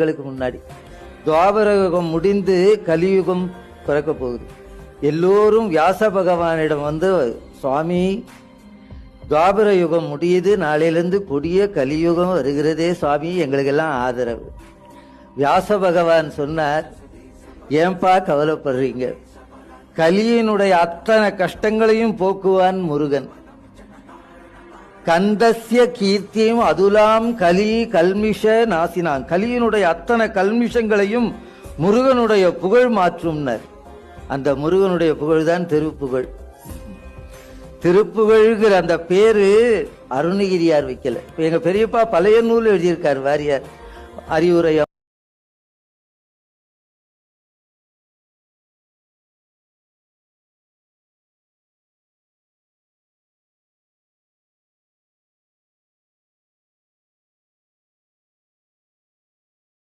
முன்னாடி துவாபர யுகம் முடிந்து கலியுகம் பிறக்க போகுது. எல்லோரும் வியாச பகவானிடம் வந்து, சுவாமி துவாபர யுகம் முடியுது, நாளையிலிருந்து கொடிய கலியுகம் வருகிறதே சுவாமி, எங்களுக்கெல்லாம் ஆதரவு. வியாச பகவான் சொன்னார், ஏன்பா கவலைப்படுறீங்க, கலியினுடைய அத்தனை கஷ்டங்களையும் போக்குவான் முருகன். கந்தஸ்ய கீர்த்தியும் அதுலாம் கலி கல்மிஷ நாசினான். கலியினுடைய அத்தனை கல்மிஷங்களையும் முருகனுடைய புகழ் மாற்றும்னர். அந்த முருகனுடைய புகழ் தான் திருப்புகழ். திருப்புகழ்கிற அந்த பேரு அருணகிரியார் வைக்கல. எங்க பெரியப்பா பழைய நூல் எழுதியிருக்கார், வாரியார் அறிவுரை.